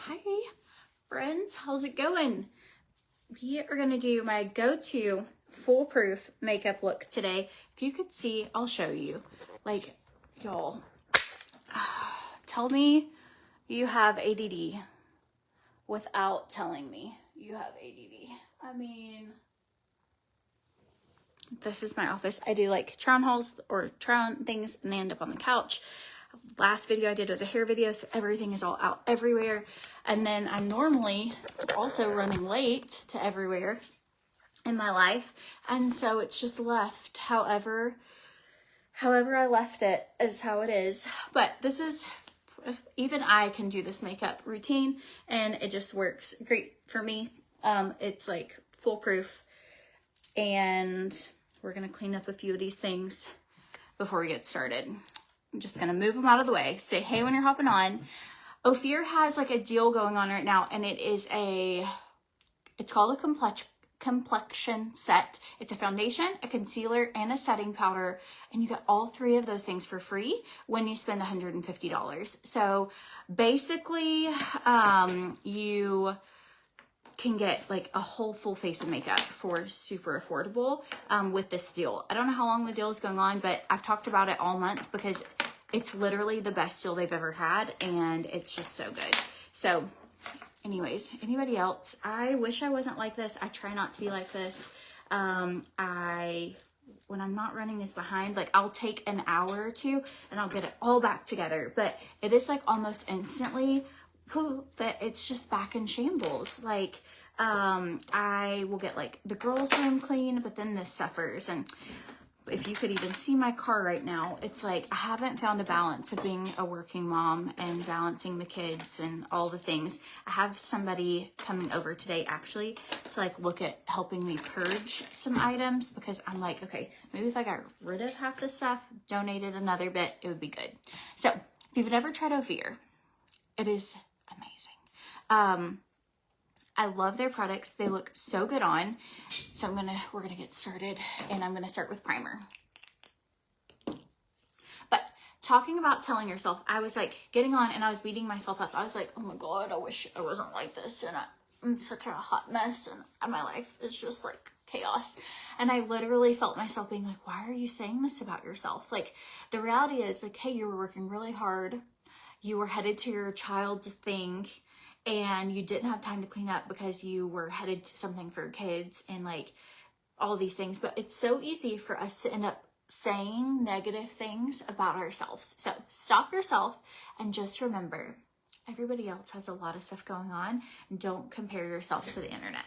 Hi friends, how's it going? We are gonna do my go-to foolproof makeup look today. If you could see, I'll show you. Like, y'all, tell me you have ADD without telling me you have ADD. I mean, this is my office. I do like try on hauls or try on things and they end up on the couch. Last video I did was a hair video, so everything is all out everywhere. And then I'm normally also running late to everywhere in my life. And so it's just left however I left it is how it is. But this is, even I can do this makeup routine and it just works great for me. It's like foolproof, and we're gonna clean up a few of these things before we get started. I'm just gonna move them out of the way. Say hey when you're hopping on. Ophir has like a deal going on right now, and it's called a complexion set. It's a foundation, a concealer, and a setting powder, and you get all three of those things for free when you spend $150. So basically, you can get like a whole full face of makeup for super affordable with this deal. I don't know how long the deal is going on, but I've talked about it all month because it's literally the best deal they've ever had, and it's just so good. So anyways, anybody else? I wish I wasn't like this. I try not to be like this. When I'm not running this behind, like I'll take an hour or two and I'll get it all back together, but it is like almost instantly that it's just back in shambles. Like I will get like the girls' room clean, but then this suffers. And if you could even see my car right now, it's like I haven't found a balance of being a working mom and balancing the kids and all the things. I have somebody coming over today actually to like look at helping me purge some items, because I'm like, okay, maybe if I got rid of half the stuff, donated another bit, it would be good. So if you've never tried Ophir, it is amazing. I love their products. They look so good on. So we're gonna get started, and I'm gonna start with primer. But talking about telling yourself, I was like getting on and I was beating myself up. I was like, oh my God, I wish I wasn't like this. And I'm such a hot mess, and my life is just like chaos. And I literally felt myself being like, why are you saying this about yourself? Like the reality is like, hey, you were working really hard. You were headed to your child's thing, and you didn't have time to clean up because you were headed to something for your kids and like all these things. But it's so easy for us to end up saying negative things about ourselves. So stop yourself and just remember, everybody else has a lot of stuff going on, and don't compare yourself to the internet.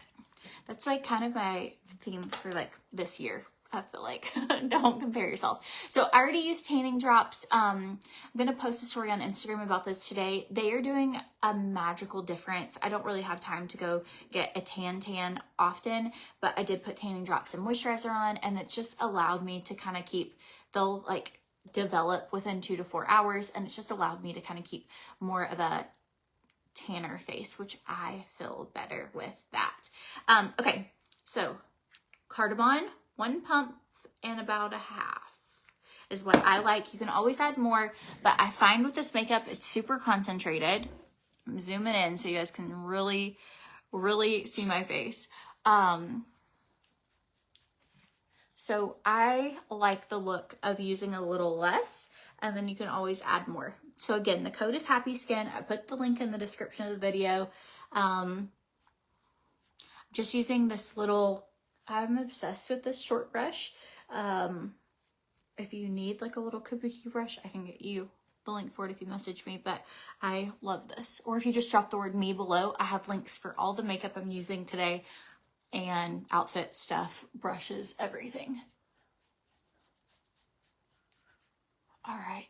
That's like kind of my theme for like this year. I feel like don't compare yourself. So I already used tanning drops. I'm going to post a story on Instagram about this today. They are doing a magical difference. I don't really have time to go get a tan often, but I did put tanning drops and moisturizer on, and it's just allowed me to kind of keep, they'll like develop within 2 to 4 hours. And it's just allowed me to kind of keep more of a tanner face, which I feel better with that. Okay. So Cardamom, 1 pump and about a half is what I like. You can always add more, but I find with this makeup, it's super concentrated. I'm zooming in so you guys can really, really see my face. So I like the look of using a little less, and then you can always add more. So again, the code is Happy Skin. I put the link in the description of the video. Just using this little, I'm obsessed with this short brush. If you need like a little kabuki brush, I can get you the link for it if you message me, but I love this. Or if you just drop the word me below, I have links for all the makeup I'm using today and outfit stuff, brushes, everything. All right.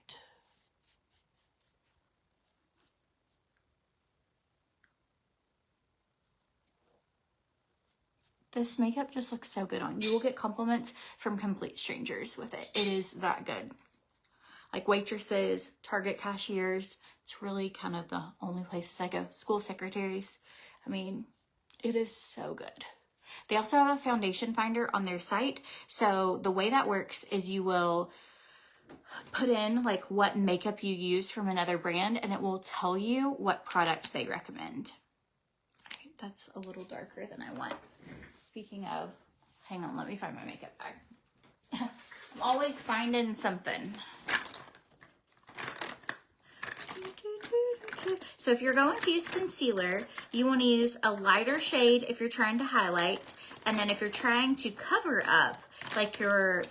This makeup just looks so good on. You will get compliments from complete strangers with it. It is that good. Like waitresses, Target cashiers. It's really kind of the only places I go. School secretaries. I mean, it is so good. They also have a foundation finder on their site. So the way that works is you will put in like what makeup you use from another brand, and it will tell you what product they recommend. Okay, that's a little darker than I want. Speaking of, hang on, let me find my makeup bag. I'm always finding something. So if you're going to use concealer, you want to use a lighter shade if you're trying to highlight. And then if you're trying to cover up like your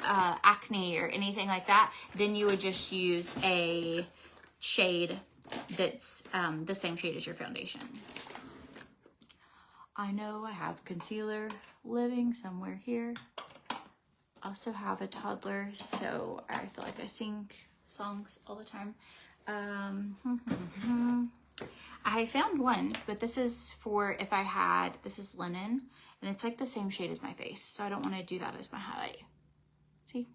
acne or anything like that, then you would just use a shade that's the same shade as your foundation. I know I have concealer living somewhere here. I also have a toddler, so I feel like I sing songs all the time. I found one, but this is for if I had, this is linen, and it's like the same shade as my face, so I don't want to do that as my highlight. See?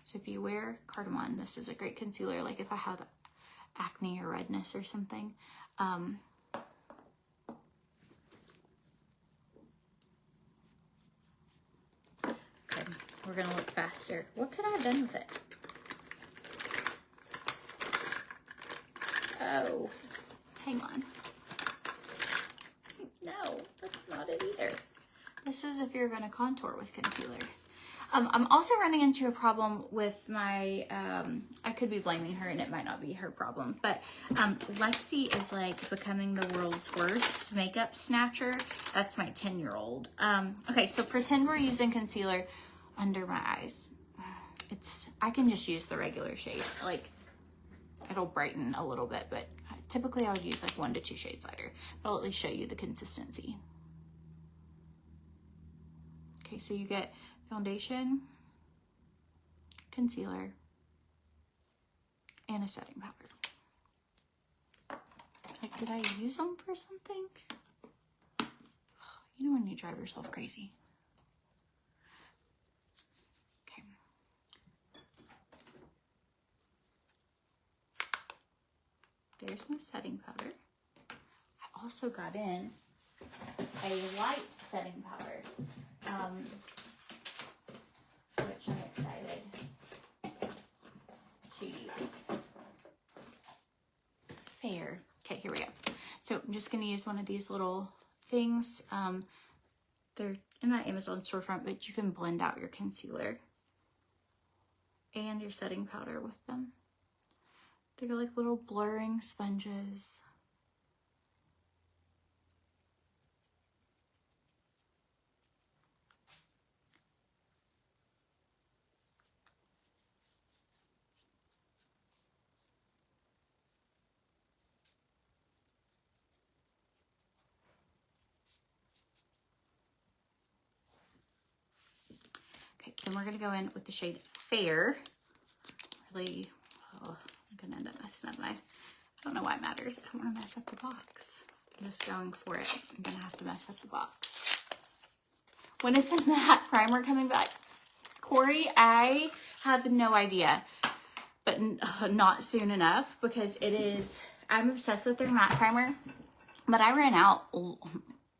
So if you wear cardamom, this is a great concealer, like if I have acne or redness or something. Okay, we're gonna look faster. What could I have done with it? Oh, hang on. No, that's not it either. This is if you're going to contour with concealer. I'm also running into a problem with my, I could be blaming her and it might not be her problem, but Lexi is like becoming the world's worst makeup snatcher. That's my 10-year-old. Okay, so pretend we're using concealer under my eyes. I can just use the regular shade. Like, it'll brighten a little bit, but typically I would use like 1 to 2 shades lighter, but I'll at least show you the consistency. Okay, so you get foundation, concealer, and a setting powder. Like, did I use them for something? You know when you drive yourself crazy. Okay. There's my setting powder. I also got in a light setting powder, which I'm excited to use. Fair. Okay, here we go. So I'm just going to use one of these little things. They're in my Amazon storefront, but you can blend out your concealer and your setting powder with them. They're like little blurring sponges. Okay, then we're gonna go in with the shade Fair. Really, oh, I'm gonna end up messing up I don't know why it matters. I don't wanna mess up the box. I'm just going for it. I'm gonna have to mess up the box. When is the matte primer coming back? Corey, I have no idea, but not soon enough because it is, I'm obsessed with their matte primer, but I ran out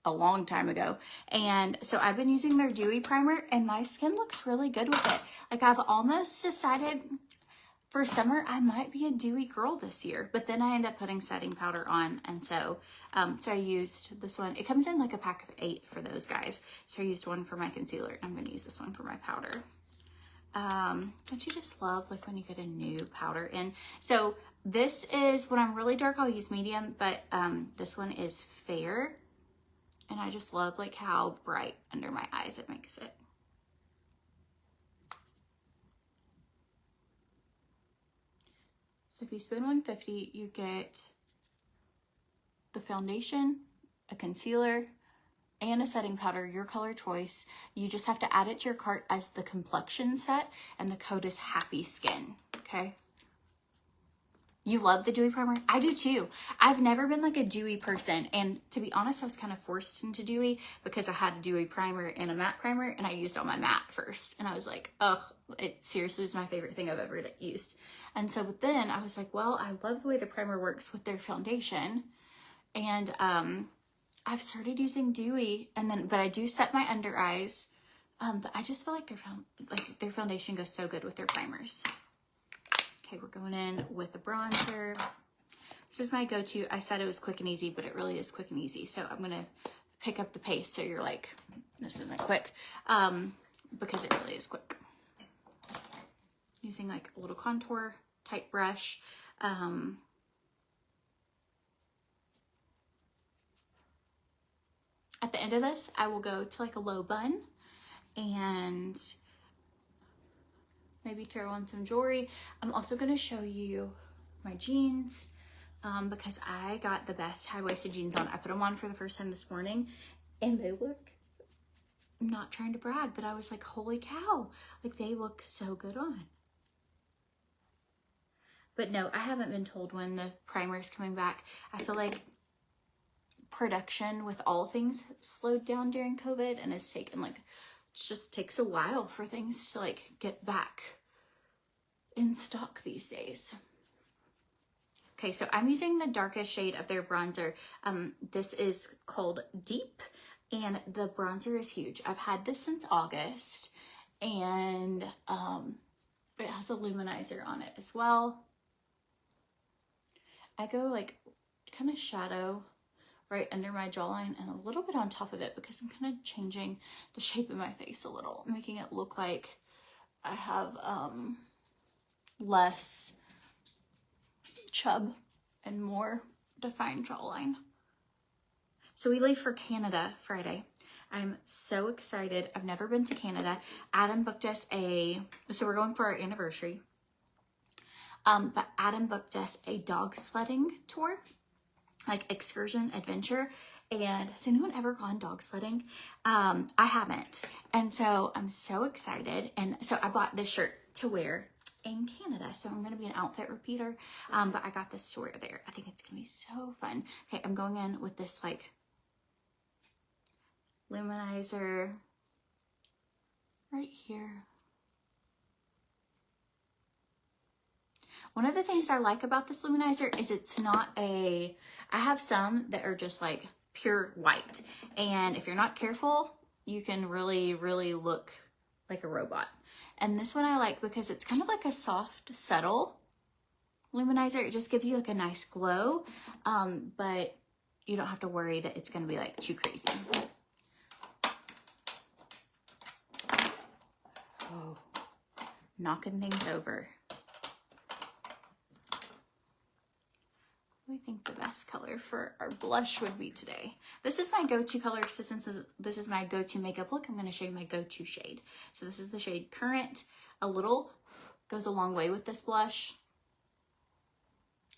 a long time ago. And so I've been using their dewy primer and my skin looks really good with it. Like, I've almost decided for summer I might be a dewy girl this year, but then I end up putting setting powder on. And so I used this one. It comes in like a pack of 8 for those guys. So I used one for my concealer and I'm going to use this one for my powder. Don't you just love like when you get a new powder in? So this is, when I'm really dark, I'll use medium, but this one is Fair. And I just love like how bright under my eyes it makes it. So if you spend $150, you get the foundation, a concealer, and a setting powder, your color choice. You just have to add it to your cart as the complexion set, and the code is Happy Skin, okay? You love the dewy primer? I do too. I've never been like a dewy person, and to be honest, I was kind of forced into dewy because I had a dewy primer and a matte primer, and I used all my matte first, and I was like, ugh, it seriously is my favorite thing I've ever used. And so then I was like, well, I love the way the primer works with their foundation, and I've started using dewy, and then, but I do set my under eyes But I just feel like their foundation goes so good with their primers. Okay, we're going in with the bronzer. This is my go-to. I said it was quick and easy, but it really is quick and easy. So I'm gonna pick up the pace so you're like, this isn't quick, because it really is quick. Using like a little contour type brush. At the end of this, I will go to like a low bun and maybe throw on some jewelry. I'm also gonna show you my jeans because I got the best high-waisted jeans on. I put them on for the first time this morning and they look, I'm not trying to brag, but I was like, holy cow, like they look so good on. But no, I haven't been told when the primer is coming back. I feel like production with all things slowed down during COVID and has taken like, it just takes a while for things to like get back in stock these days. Okay, so I'm using the darkest shade of their bronzer. This is called Deep, and the bronzer is huge. I've had this since August, and it has a luminizer on it as well. I go like kind of shadow right under my jawline and a little bit on top of it because I'm kind of changing the shape of my face a little, making it look like I have less chub and more defined jawline. So we leave for Canada Friday. I'm so excited. I've never been to Canada. Adam booked us so we're going for our anniversary. But Adam booked us a dog sledding tour, like excursion adventure. And has anyone ever gone dog sledding? I haven't. And so I'm so excited. And so I bought this shirt to wear in Canada. So I'm going to be an outfit repeater. But I got this to wear there. I think it's going to be so fun. Okay, I'm going in with this like luminizer right here. One of the things I like about this luminizer is it's not I have some that are just like pure white. And if you're not careful, you can really, really look like a robot. And this one I like because it's kind of like a soft, subtle luminizer. It just gives you like a nice glow, but you don't have to worry that it's going to be like too crazy. Oh, knocking things over. What do we think the best color for our blush would be today? This is my go-to color, so since this is my go-to makeup look, I'm going to show you my go-to shade. So this is the shade Current. A little goes a long way with this blush.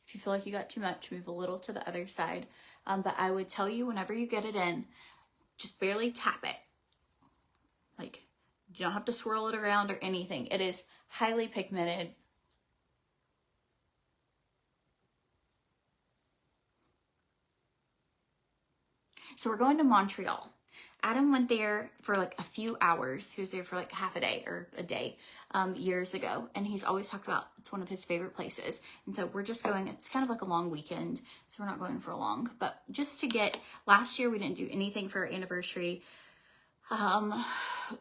If you feel like you got too much, move a little to the other side. But I would tell you whenever you get it in, just barely tap it. Like, you don't have to swirl it around or anything. It is highly pigmented. So we're going to Montreal. Adam went there for like a few hours. He was there for like half a day or a day years ago. And he's always talked about it's one of his favorite places. And so we're just going, it's kind of like a long weekend. So we're not going for long, but just to get, last year we didn't do anything for our anniversary.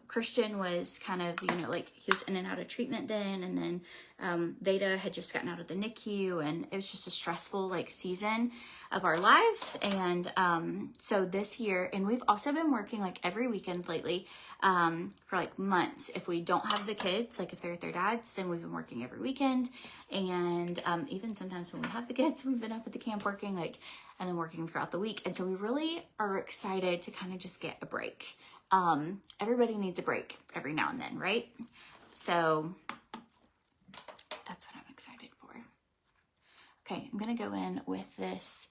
Christian was kind of, you know, like he was in and out of treatment then, and then Veda had just gotten out of the NICU, and it was just a stressful like season of our lives. And so this year, and we've also been working like every weekend lately for like months. If we don't have the kids, like if they're at their dad's, then we've been working every weekend. And even sometimes when we have the kids, we've been up at the camp working, like, and then working throughout the week. And so we really are excited to kind of just get a break. Everybody needs a break every now and then, right? So that's what I'm excited for. Okay, I'm gonna go in with this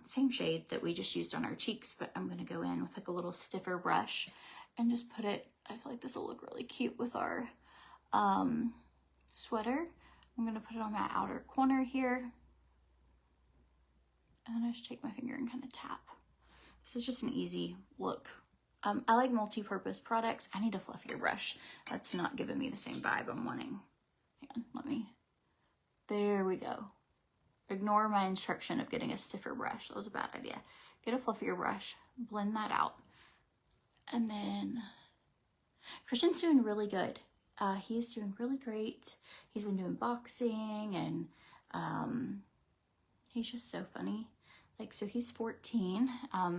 same shade that we just used on our cheeks, but I'm gonna go in with like a little stiffer brush and just put it, I feel like this will look really cute with our sweater. I'm gonna put it on my outer corner here. And then I just take my finger and kind of tap. This is just an easy look. I like multi-purpose products. I need a fluffier brush. That's not giving me the same vibe I'm wanting. Hang on, there we go. Ignore my instruction of getting a stiffer brush. That was a bad idea. Get a fluffier brush, blend that out. And then Christian's doing really good. He's doing really great. He's been doing boxing, and he's just so funny. Like, so he's 14,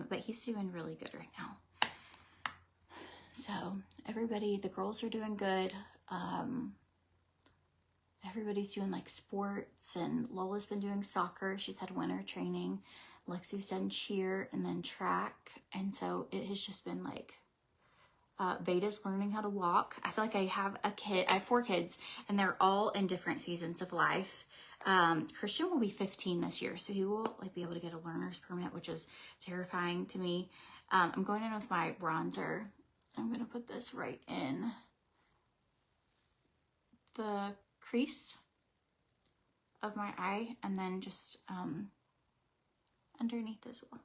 but he's doing really good right now. So everybody, the girls are doing good. Everybody's doing like sports, and Lola's been doing soccer. She's had winter training. Lexi's done cheer and then track. And so it has just been like, Veda's learning how to walk. I feel like I have 4 kids, and they're all in different seasons of life. Christian will be 15 this year, so he will like be able to get a learner's permit, which is terrifying to me. I'm going in with my bronzer. I'm going to put this right in the crease of my eye, and then just underneath as well.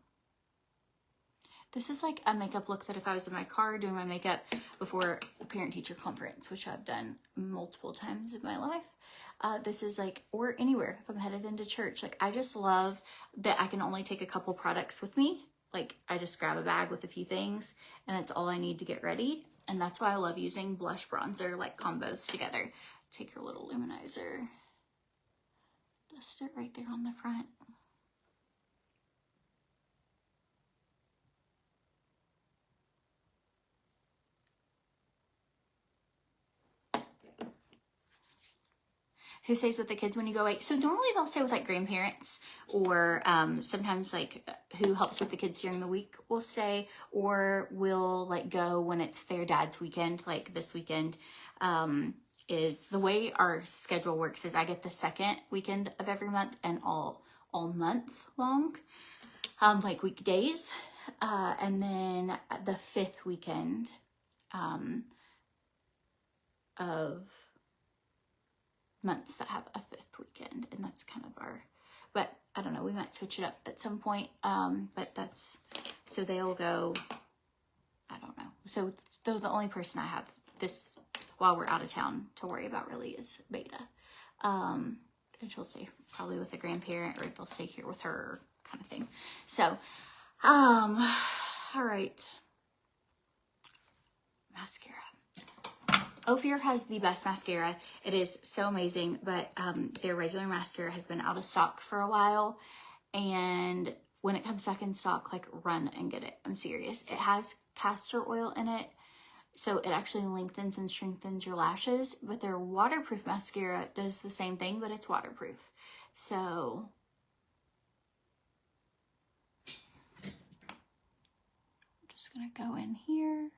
This is like a makeup look that if I was in my car doing my makeup before a parent-teacher conference, which I've done multiple times in my life, this is like, or anywhere, if I'm headed into church, like I just love that I can only take a couple products with me. Like I just grab a bag with a few things, and it's all I need to get ready. And that's why I love using blush bronzer like combos together. Take your little luminizer, dust it right there on the front. Who stays with the kids when you go away? So normally they'll stay with like grandparents, or sometimes like who helps with the kids during the week will stay, or will like go when it's their dad's weekend. Like this weekend is the way our schedule works is I get the second weekend of every month and all month long, like weekdays, and then the 5th weekend of months that have a 5th weekend, and that's kind of our, but I don't know, we might switch it up at some point, but that's, so they'll go, I don't know, so the only person I have this while we're out of town to worry about really is Beta, and she'll stay probably with a grandparent, or they'll stay here with her kind of thing. So all right, mascara. Ophir has the best mascara. It is so amazing, but their regular mascara has been out of stock for a while, and when it comes back in stock, like run and get it. I'm serious. It has castor oil in it, so it actually lengthens and strengthens your lashes, but their waterproof mascara does the same thing, but it's waterproof. So I'm just gonna go in here.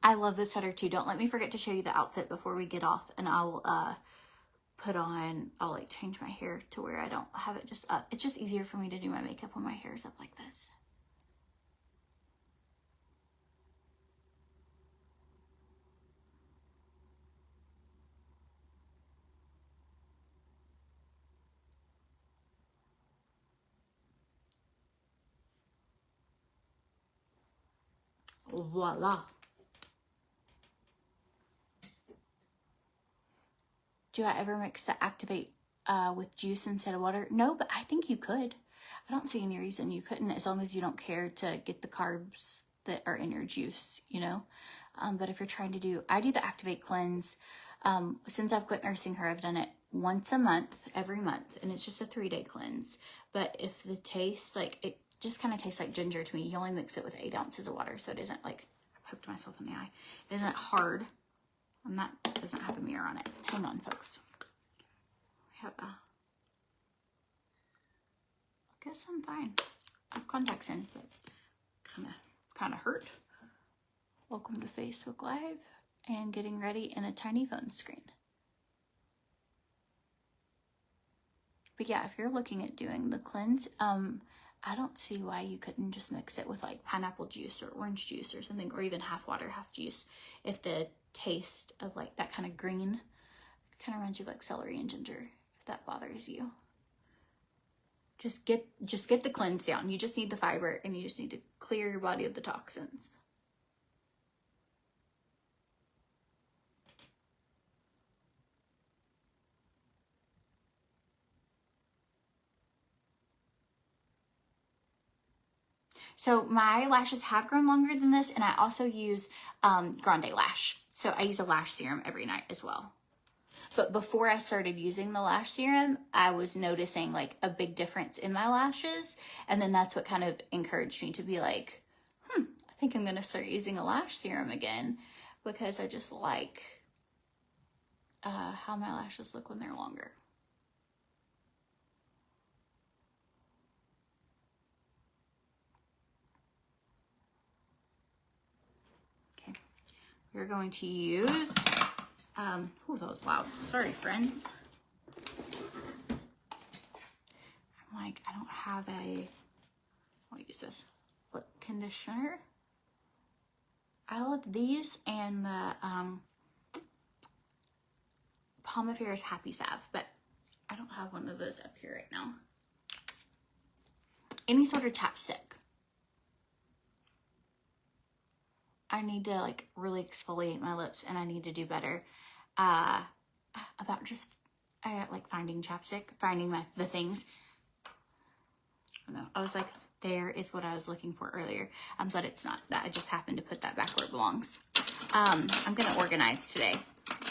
I love this sweater too. Don't let me forget to show you the outfit before we get off, and I'll I'll like change my hair to where I don't have it just up. It's just easier for me to do my makeup when my hair is up like this. Voila. Do I ever mix the Activate with juice instead of water? No, but I think you could. I don't see any reason you couldn't, as long as you don't care to get the carbs that are in your juice, you know? But if you're trying to do, I do the Activate cleanse. Since I've quit nursing her, I've done it once a month, every month, and it's just a 3-day cleanse. But if the taste, like, it just kind of tastes like ginger to me. You only mix it with 8 ounces of water, so it isn't like, I poked myself in the eye. It isn't hard. And that doesn't have a mirror on it. Hang on, folks. We have a, I guess I'm fine. I have contacts in, but kind of hurt. Welcome to Facebook Live and getting ready in a tiny phone screen. But yeah, if you're looking at doing the cleanse, I don't see why you couldn't just mix it with like pineapple juice or orange juice or something, or even half water, half juice, if the taste of like that kind of green kind of reminds you of like celery and ginger, if that bothers you. Just get the cleanse down. You just need the fiber, and you just need to clear your body of the toxins. So my lashes have grown longer than this, and I also use Grande Lash. So I use a lash serum every night as well. But before I started using the lash serum, I was noticing like a big difference in my lashes. And then that's what kind of encouraged me to be like, I think I'm going to start using a lash serum again, because I just like how my lashes look when they're longer. Okay, we're going to use, oh, that was loud. Sorry, friends. I'm like, I don't have I'll use this lip conditioner. I love these and the Palm Affairs Happy Salve, but I don't have one of those up here right now. Any sort of chapstick. I need to like really exfoliate my lips, and I need to do better about just like finding chapstick, finding the things. Oh no, I was like, there is what I was looking for earlier, but it's not. That I just happened to put that back where it belongs. I'm gonna organize today,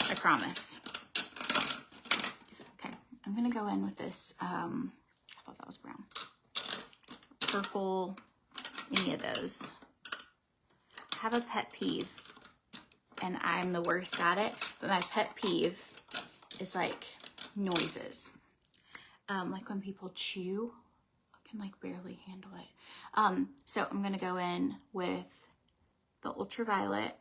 I promise. Okay, I'm gonna go in with this. I thought that was brown, purple, any of those. I have a pet peeve, and I'm the worst at it, but my pet peeve is like noises. Like when people chew, I can like barely handle it. So I'm gonna go in with the ultraviolet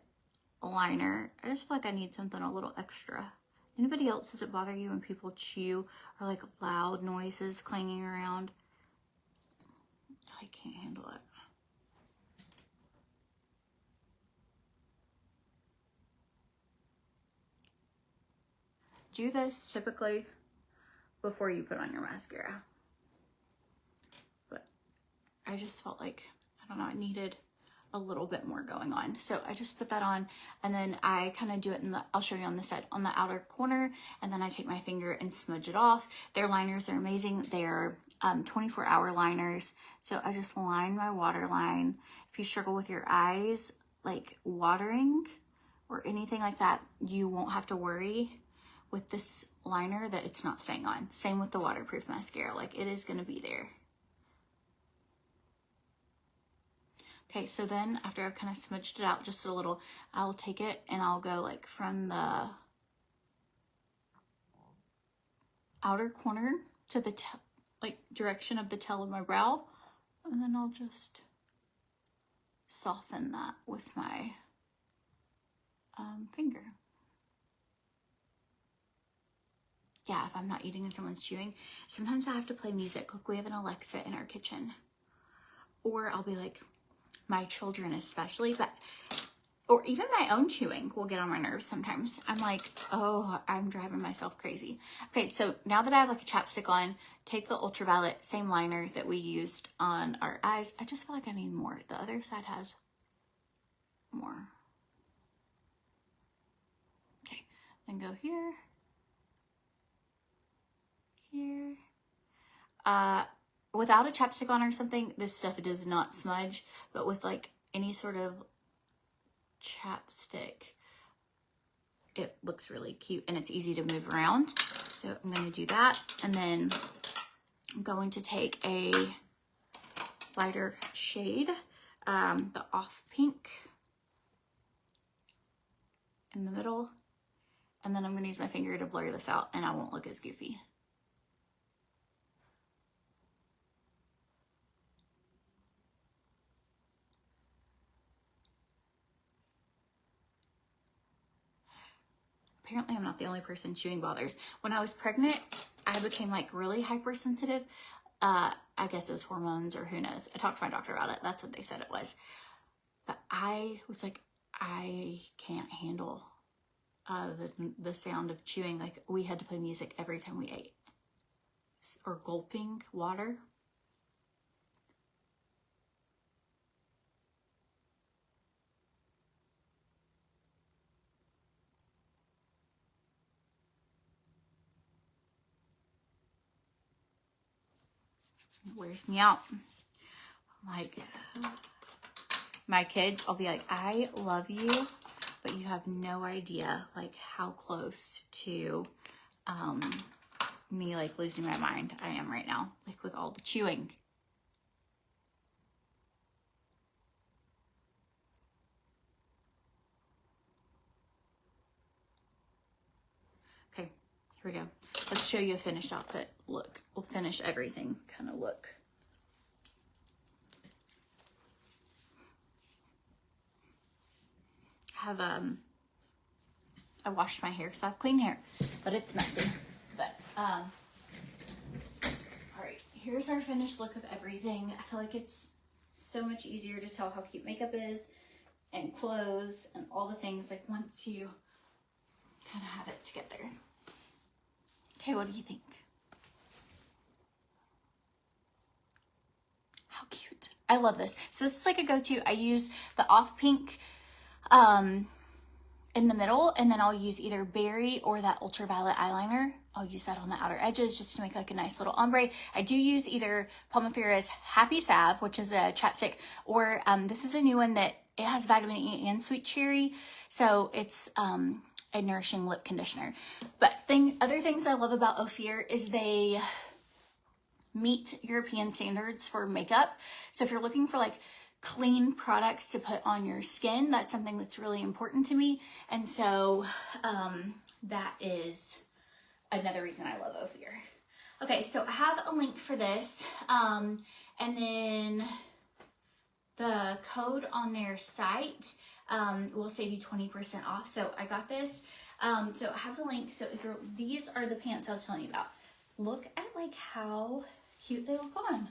liner. I just feel like I need something a little extra. Anybody else, does it bother you when people chew or like loud noises clanging around? I can't handle it. Do this typically before you put on your mascara. But I just felt like, I don't know, I needed a little bit more going on. So I just put that on, and then I kind of do it I'll show you on the side, on the outer corner, and then I take my finger and smudge it off. Their liners are amazing. They're 24-hour liners. So I just line my waterline. If you struggle with your eyes, like watering or anything like that, you won't have to worry with this liner that it's not staying on. Same with the waterproof mascara, like it is gonna be there. Okay, so then after I've kind of smudged it out just a little, I'll take it and I'll go like from the outer corner to the like direction of the tail of my brow, and then I'll just soften that with my finger. Yeah, if I'm not eating and someone's chewing, sometimes I have to play music. Look, we have an Alexa in our kitchen. Or I'll be like, my children especially, or even my own chewing will get on my nerves sometimes. I'm like, oh, I'm driving myself crazy. Okay, so now that I have like a chapstick on, take the ultraviolet, same liner that we used on our eyes. I just feel like I need more. The other side has more. Okay, then go here. Here. Without a chapstick on or something, this stuff does not smudge, but with like any sort of chapstick, it looks really cute and it's easy to move around. So I'm going to do that, and then I'm going to take a lighter shade, the off pink in the middle, and then I'm going to use my finger to blur this out, and I won't look as goofy. Apparently I'm not the only person chewing bothers. When I was pregnant, I became like really hypersensitive. I guess it was hormones or who knows. I talked to my doctor about it. That's what they said it was. But I was like, I can't handle the sound of chewing. Like we had to play music every time we ate, or gulping water. It wears me out. Like, my kids, I'll be like, I love you, but you have no idea like how close to me like losing my mind I am right now, like with all the chewing. Okay, here we go. Let's show you a finished outfit look. We'll finish everything kind of look. I have I washed my hair, so I have clean hair, but it's messy. But all right, here's our finished look of everything. I feel like it's so much easier to tell how cute makeup is and clothes and all the things like once you kind of have it together. Okay, what do you think? How cute. I love this. So this is like a go-to. I use the off pink in the middle, and then I'll use either berry or that ultraviolet eyeliner. I'll use that on the outer edges just to make like a nice little ombre. I do use either Pomifera's Happy Salve, which is a chapstick, or this is a new one that it has vitamin E and sweet cherry. So it's a nourishing lip conditioner. But other things I love about Ophir is they meet European standards for makeup. So if you're looking for like clean products to put on your skin, that's something that's really important to me. And so that is another reason I love Ophir. Okay, so I have a link for this, and then the code on their site will save you 20% off. So I got this. So I have the link. So if these are the pants I was telling you about. Look at like how cute they look on.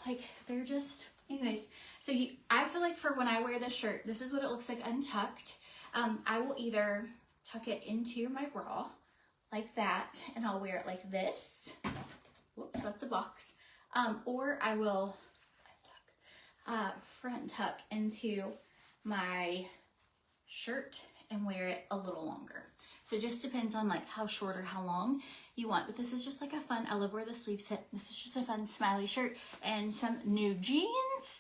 Like they're just, anyways. So I feel like for when I wear this shirt, this is what it looks like untucked. I will either tuck it into my bra like that, and I'll wear it like this. Whoops, that's a box. Or I will front tuck into my shirt and wear it a little longer. So it just depends on like how short or how long you want. But this is just like a fun, I love where the sleeves hit. This is just a fun smiley shirt and some new jeans.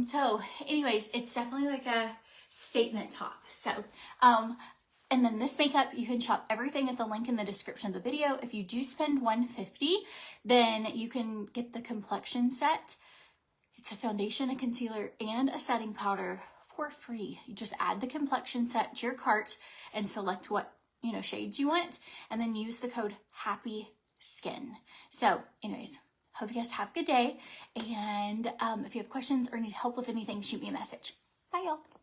So anyways, it's definitely like a statement top. So, and then this makeup, you can shop everything at the link in the description of the video. If you do spend $150, then you can get the complexion set. It's a foundation, a concealer, and a setting powder for free. You just add the complexion set to your cart and select what shades you want, and then use the code HAPPYSKIN. So anyways, hope you guys have a good day, and if you have questions or need help with anything, shoot me a message. Bye y'all.